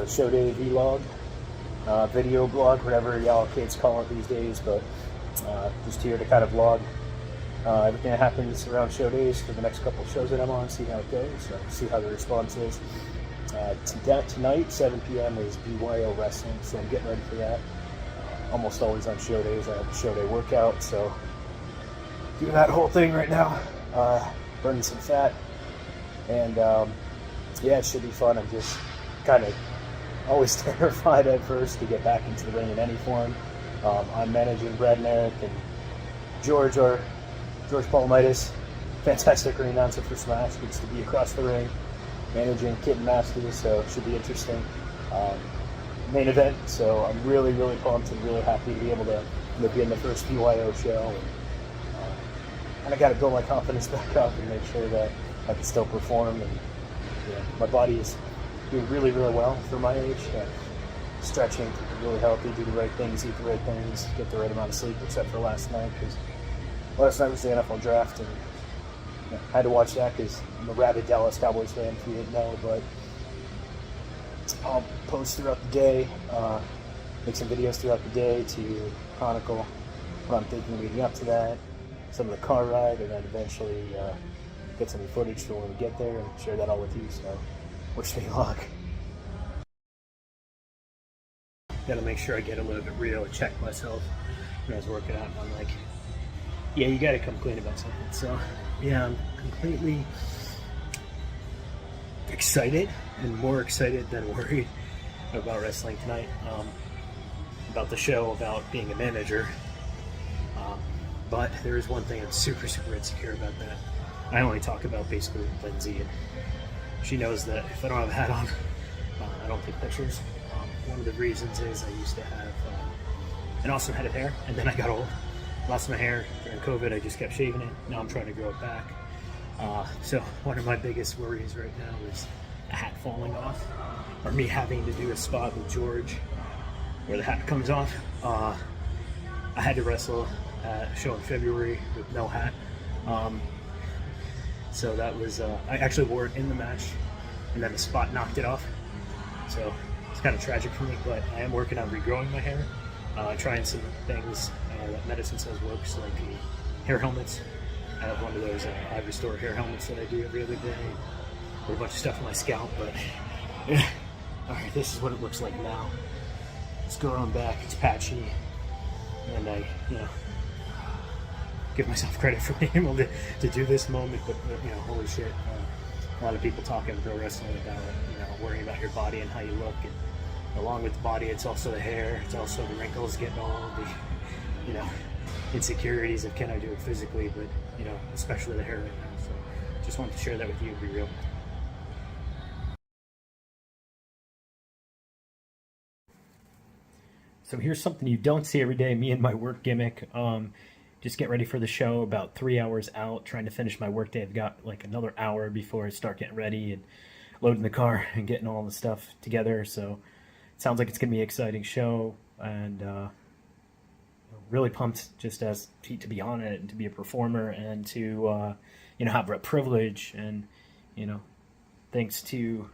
a show day vlog, video blog, whatever y'all kids call it these days, but just here to kind of vlog everything that happens around show days for the next couple of shows that I'm on, see how it goes, see how the response is. Tonight, 7 p.m. is BYO Wrestling, so I'm getting ready for that. Almost always on show days, I have a show day workout, so doing that whole thing right now, burning some fat, and yeah, it should be fun. I'm just kind of always terrified at first to get back into the ring in any form. I'm managing Brad and Eric and George Polemitis, fantastic ring announcer for Smash, gets to be across the ring, managing Kit and Masters, so it should be interesting. Main event, so I'm really pumped and really happy to be able to be in the first BYO show. And I got to build my confidence back up and make sure that I can still perform. And my body is doing really well for my age. Stretching, really healthy, do the right things, eat the right things, get the right amount of sleep, except for last night, because last night was the NFL draft, and I had to watch that because I'm a rabid Dallas Cowboys fan, if you didn't know. But I'll post throughout the day, make some videos throughout the day to chronicle what I'm thinking leading up to that, some of the car ride, and then eventually get some footage for when we get there and share that all with you. So wish me luck. Gotta make sure I get a little bit real and check myself when I was working out, and I'm like, yeah, you gotta come clean about something. So yeah, I'm completely excited, and more excited than worried about wrestling tonight, about the show, about being a manager. But there is one thing I'm super insecure about that. I only talk about basically with Lindsay, and she knows that if I don't have a hat on, I don't take pictures. One of the reasons is I used to have an awesome head of hair, and then I got old, lost my hair during COVID. I just kept shaving it. Now I'm trying to grow it back. So one of my biggest worries right now is a hat falling off, or me having to do a spot with George where the hat comes off. I had to wrestle at a show in February with no hat. So that was, I actually wore it in the match, and then the spot knocked it off. So it's kind of tragic for me, but I am working on regrowing my hair, trying some things that medicine says works, like the hair helmets. I have one of those eye restore hair helmets that I do every other day. Put a bunch of stuff on my scalp, but yeah. All right, this is what it looks like now. It's growing back, it's patchy, and I, give myself credit for being able to do this moment, but holy shit, a lot of people talking pro wrestling about worrying about your body and how you look, and along with the body, it's also the hair, it's also the wrinkles getting old, the insecurities of can I do it physically, but especially the hair right now. So just wanted to share that with you, be real. So here's something you don't see every day, me and my work gimmick. Just get ready for the show, about 3 hours out, trying to finish my work day. I've got like another hour before I start getting ready and loading the car and getting all the stuff together. So it sounds like it's going to be an exciting show, and really pumped just as to be on it and to be a performer, and to have that privilege. And thanks to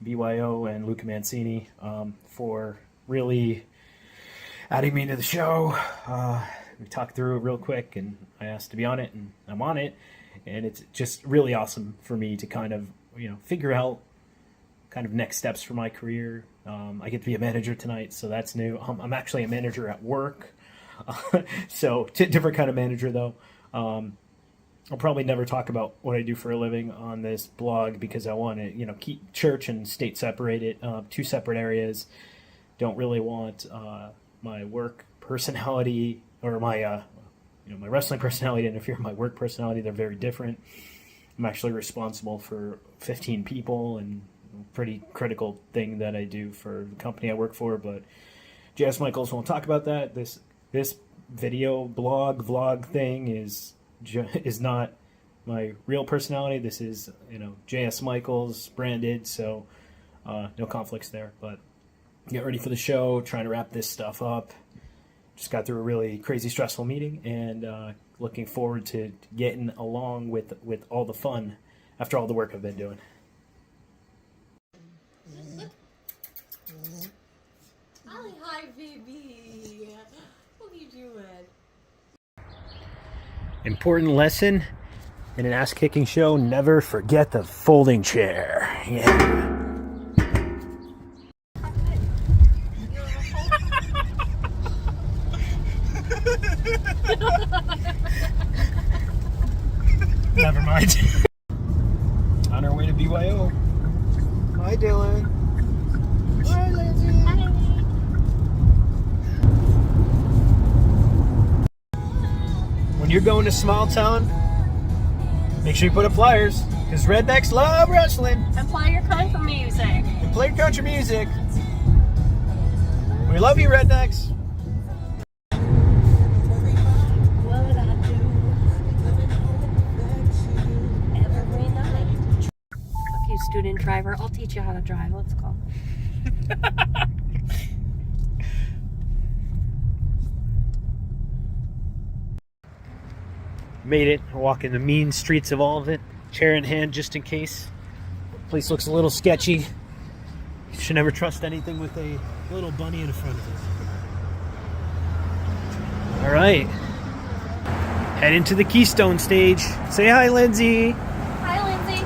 BYO and Luca Mancini for really adding me to the show. We talked through it real quick, and I asked to be on it, and I'm on it, and it's just really awesome for me to kind of figure out kind of next steps for my career. I get to be a manager tonight, so that's new. I'm actually a manager at work, so different kind of manager though. I'll probably never talk about what I do for a living on this blog, because I want to keep church and state separated, two separate areas. Don't really want my work personality or my my wrestling personality to interfere with my work personality. They're very different. I'm actually responsible for 15 people, and a pretty critical thing that I do for the company I work for. But JS Michaels won't talk about that. This video vlog thing is not my real personality. This is JS Michaels branded, so no conflicts there. But get ready for the show, trying to wrap this stuff up. Just got through a really crazy, stressful meeting, and looking forward to getting along with all the fun after all the work I've been doing. Hi, baby. What are you doing? Important lesson in an ass-kicking show: never forget the folding chair. Yeah. Never mind. On our way to BYO. Hi, Dylan. Hi, Lindsay. Hi. When you're going to small town, make sure you put up flyers, because rednecks love wrestling. And play your country music. And play country music. We love you, rednecks. What would I do every night? Fuck you, student driver. I'll teach you how to drive. Let's go. Made it. Walking the mean streets of all of it. Chair in hand, just in case. Place looks a little sketchy. You should never trust anything with a little bunny in front of it. All right. Head into the Keystone stage. Say hi, Lindsay. Hi, Lindsay.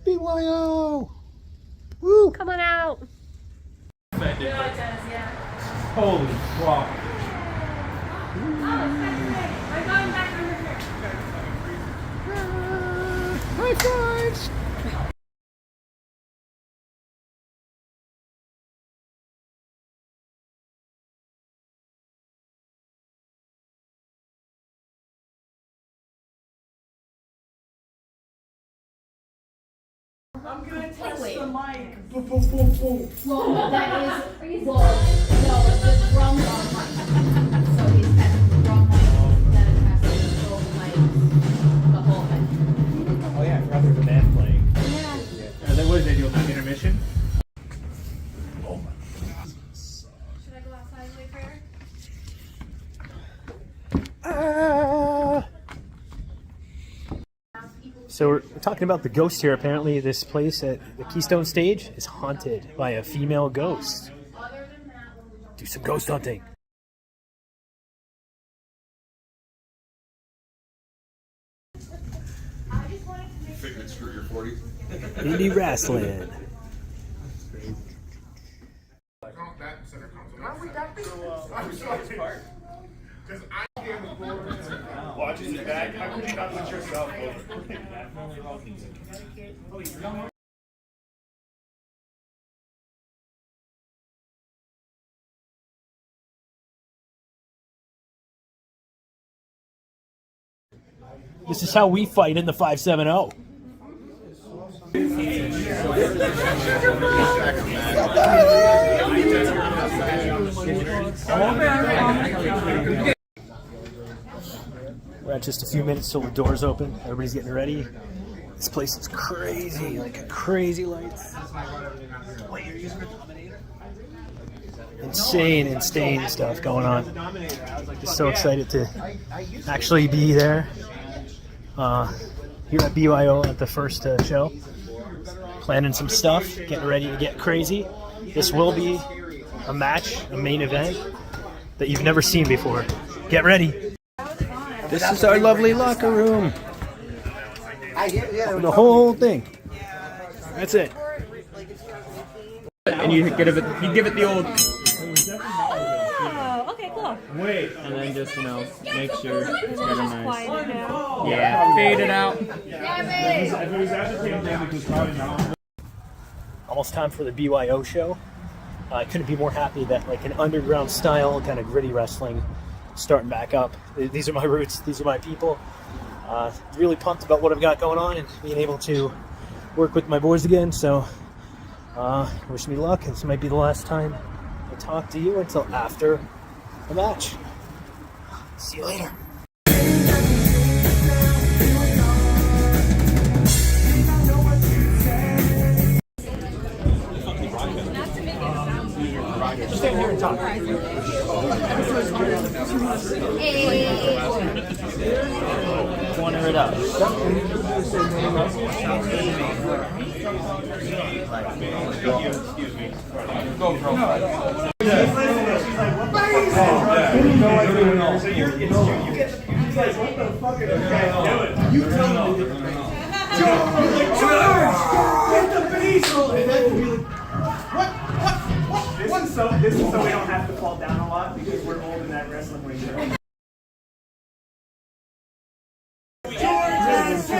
BYO. Woo. Come on out. Holy fuck. High fives. I'm gonna test the mic. Boom. Well, that is, well, no, the drum mic. So he's testing the drum mic, then it has to go the mic, the whole thing. Oh yeah, I forgot there's a band playing. Yeah. And then what did they do? Like intermission? Oh my god. Should I go outside and wait for her? So we're talking about the ghost here. Apparently this place at the Keystone stage is haunted by a female ghost. Do some ghost hunting. Fitness for your 40s. Indie wrestling. Watches it back. How could you not put yourself over? This is how we fight in the 570. We're at just a few minutes till the doors open. Everybody's getting ready. This place is crazy, like crazy lights. Insane stuff going on. Just so excited to actually be there. Here at BYO at the first show. Planning some stuff, getting ready to get crazy. This will be a match, a main event that you've never seen before. Get ready. This is our lovely locker room. The whole thing. That's it. And you give it the old, Oh, okay, cool. and then just make sure it's very nice. Quiet now. Yeah, fade it out. Almost time for the BYO show. I couldn't be more happy that like an underground style kind of gritty wrestling starting back up. These are my roots. These are my people. Really pumped about what I've got going on and being able to work with my boys again. So wish me luck. This might be the last time I talk to you until after the match. See you later. Just stand here and talk. Corner it up. So you get the he's like, what the fuck are you guys doing? You tell me. George, get the basil. And then we'll be like, what? This is so we don't have to fall down a lot because we're old in that wrestling ring. George has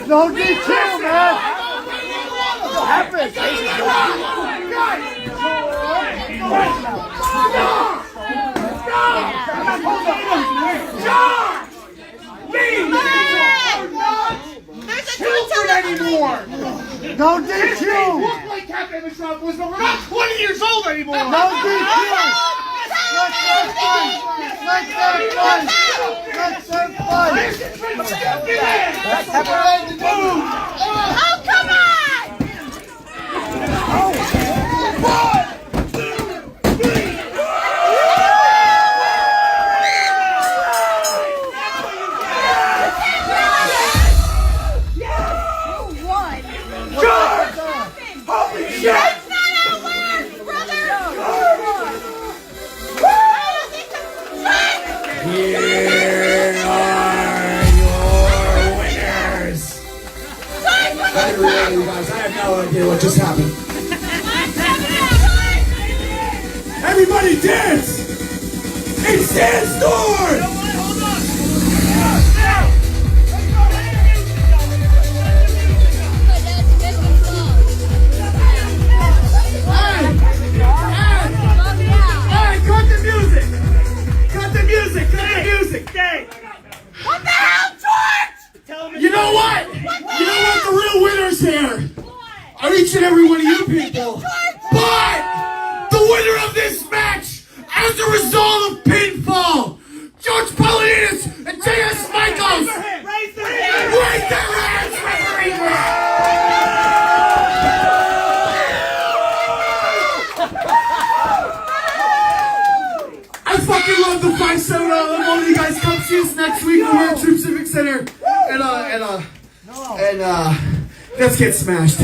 No DQ, man! What happened? No DQ! Look like Captain Trump was, but we're not 20 years old anymore! No DQ! Let's have fun! Let's have fun! Let's have fun! Let's have fun! Oh, come on! Holy shit! That's not how it works, brother! You guys, I have no idea what just happened. Everybody dance! It's Sandstorm! Alright, cut the music! Cut the music! Cut the music! Dang! What the hell, George? You know what? You know what? The real winners here are each and every one of you people. But the winner of this match, as a result of pinfall, George Polemitis and JS Michaels. Raise their hand! Raise their hands, referee! I fucking love the fight, so let one of you guys come see us next week at the World Troop Civic Center, and let's get smashed.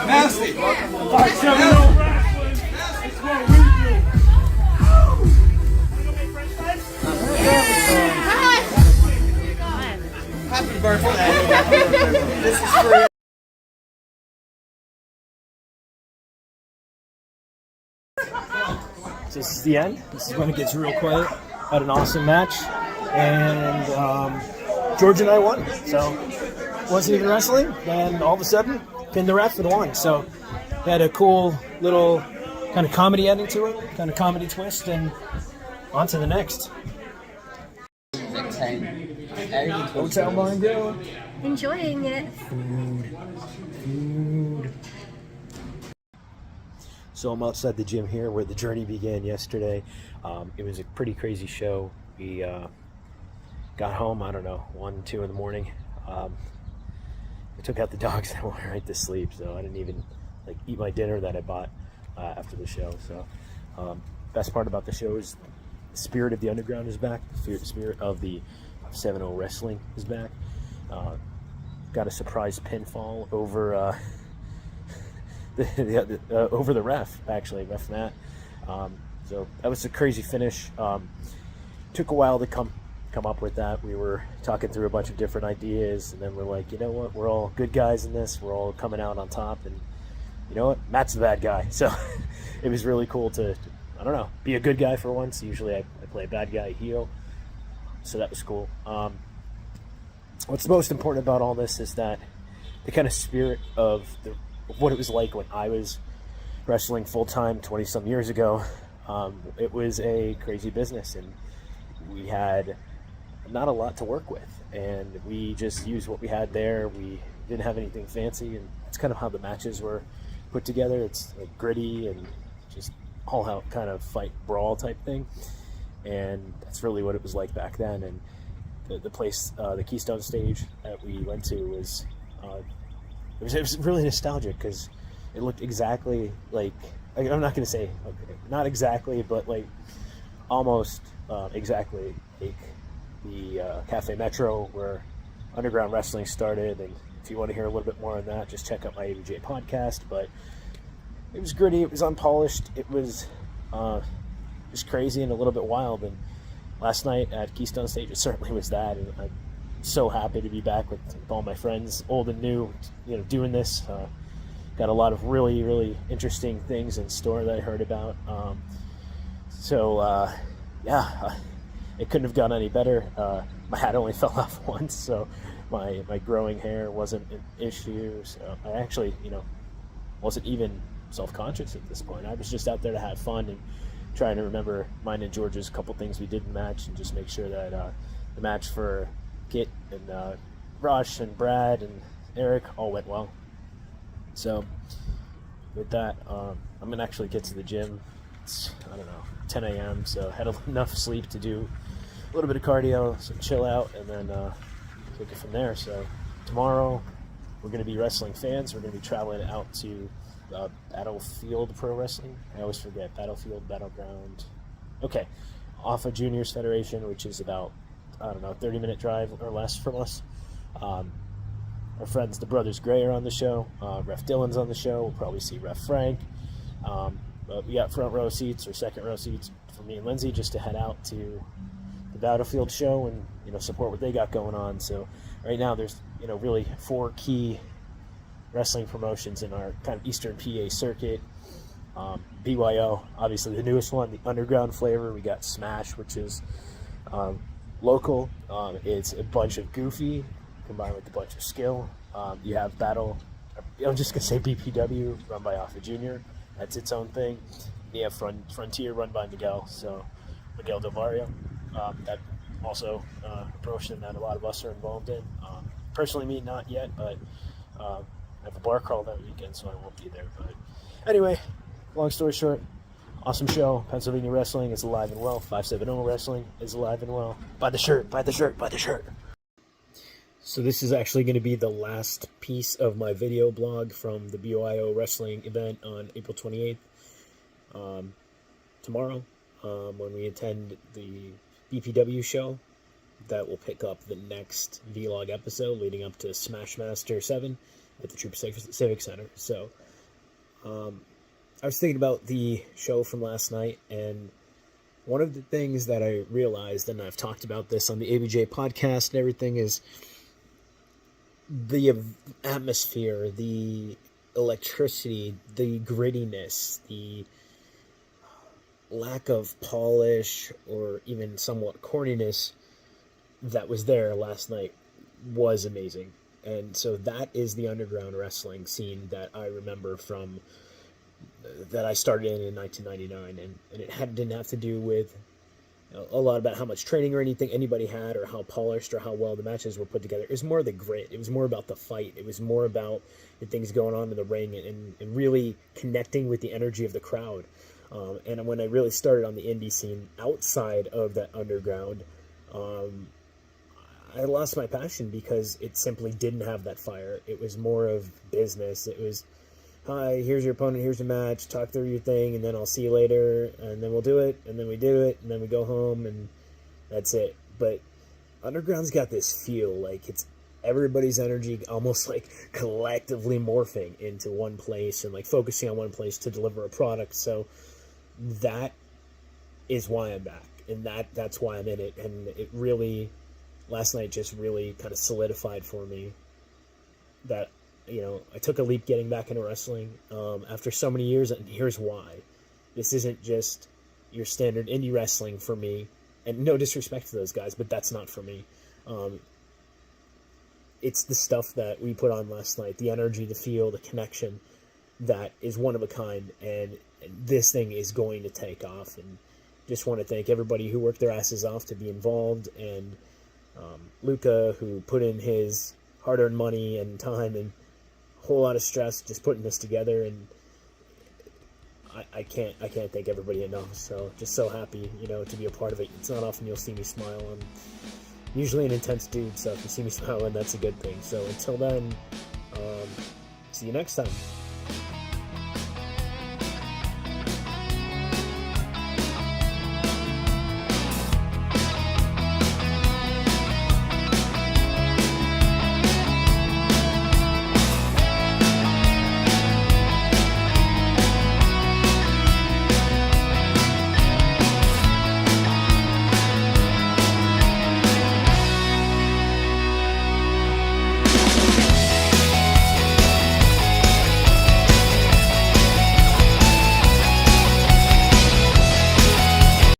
Nasty. 570 wrestling. It's what we do. Wanna go make French fries? Happy birthday. This is for So this is the end. This is when it gets real quiet. Had an awesome match, and George and I won. So wasn't even wrestling, and all of a sudden pinned the ref and won. So they had a cool little kind of comedy ending to it, kind of comedy twist, and on to the next. Hotel Bar and Grill. Enjoying it. Food. So I'm outside the gym here where the journey began yesterday. It was a pretty crazy show. We got home, I don't know, 1, 2 in the morning. I took out the dogs and I went right to sleep, so I didn't even eat my dinner that I bought after the show. So best part about the show is the spirit of the underground is back. The spirit of the 7-0 wrestling is back. Got a surprise pinfall over over the ref, actually, Ref Matt. So that was a crazy finish. Took a while to come up with that. We were talking through a bunch of different ideas, and then we're like, you know what, we're all good guys in this. We're all coming out on top, and you know what, Matt's the bad guy. So it was really cool to, I don't know, be a good guy for once. Usually I play a bad guy, heel. So that was cool. What's most important about all this is that the kind of spirit of what it was like when I was wrestling full-time 20-some years ago. It was a crazy business, and we had not a lot to work with, and we just used what we had there. We didn't have anything fancy, and that's kind of how the matches were put together. It's like gritty and just all-out kind of fight brawl type thing, and that's really what it was like back then. And the place, the Keystone stage that we went to was it was really nostalgic because it looked exactly like, I'm not going to say, okay, not exactly, but like almost exactly like the Cafe Metro where underground wrestling started. And if you want to hear a little bit more on that, just check out my ABJ podcast. But it was gritty, it was unpolished, it was just crazy and a little bit wild. And last night at Keystone Stage, it certainly was that. And I'm so happy to be back with all my friends, old and new, doing this. Got a lot of really, really interesting things in store that I heard about. Yeah, it couldn't have gone any better. My hat only fell off once, so my growing hair wasn't an issue. So I actually, wasn't even self-conscious at this point. I was just out there to have fun and trying to remember mine and George's couple things we did in the match, and just make sure that the match for Kit and Rush and Brad and Eric all went well. So with that, I'm gonna actually get to the gym. It's, I don't know, 10 a.m. so I had enough sleep to do a little bit of cardio, some chill out, and then take it from there. So tomorrow we're gonna be wrestling fans. We're gonna be traveling out to Battlefield Pro Wrestling. I always forget, Battlefield, Battleground. Okay, off of Juniors Federation, which is about, I don't know, 30-minute drive or less from us. Our friends, the Brothers Gray, are on the show. Ref Dylan's on the show. We'll probably see Ref Frank. But we got front row seats or second row seats for me and Lindsay just to head out to the Battlefield show and support what they got going on. So right now there's really 4 key wrestling promotions in our kind of Eastern PA circuit. BYO, obviously the newest one, the underground flavor. We got Smash, which is local. It's a bunch of goofy combined with a bunch of skill. You have Battle, I'm just going to say BPW, run by Alpha Jr. That's its own thing. You have Frontier, run by Miguel Del Barrio. That also a promotion that a lot of us are involved in. Personally, me, not yet, but I have a bar crawl that weekend, so I won't be there. But anyway, long story short, awesome show. Pennsylvania Wrestling is alive and well. 570 Wrestling is alive and well. Buy the shirt, buy the shirt, buy the shirt. So this is actually going to be the last piece of my video blog from the BYO Wrestling event on April 28th. Tomorrow, when we attend the BPW show, that will pick up the next vlog episode leading up to Smashmaster 7 at the Troop Civic Center. So I was thinking about the show from last night, and one of the things that I realized, and I've talked about this on the ABJ podcast and everything, is the atmosphere, the electricity, the grittiness, the lack of polish or even somewhat corniness that was there last night was amazing. And so that is the underground wrestling scene that I remember from that I started in 1999, and it didn't have to do with a lot about how much training or anything anybody had, or how polished or how well the matches were put together. It was more the grit. It was more about the fight. It was more about the things going on in the ring, and really connecting with the energy of the crowd. And when I really started on the indie scene outside of that underground, I lost my passion because it simply didn't have that fire. It was more of business. It was, hi, here's your opponent, here's your match, talk through your thing, and then I'll see you later, and then we'll do it, and then we do it, and then we go home, and that's it. But underground's got this feel, like it's everybody's energy almost like collectively morphing into one place and like focusing on one place to deliver a product. So that is why I'm back, and that's why I'm in it. And it really, last night just really kind of solidified for me that, you know, I took a leap getting back into wrestling after so many years, and here's why. This isn't just your standard indie wrestling for me, and no disrespect to those guys, but that's not for me. It's the stuff that we put on last night, the energy, the feel, the connection, that is one of a kind, and this thing is going to take off. And just want to thank everybody who worked their asses off to be involved, and Luca, who put in his hard-earned money and time and a whole lot of stress just putting this together. And I can't thank everybody enough. So just so happy, you know, to be a part of it. It's not often you'll see me smile. I'm usually an intense dude, so if you see me smiling, that's a good thing. So until then, see you next time.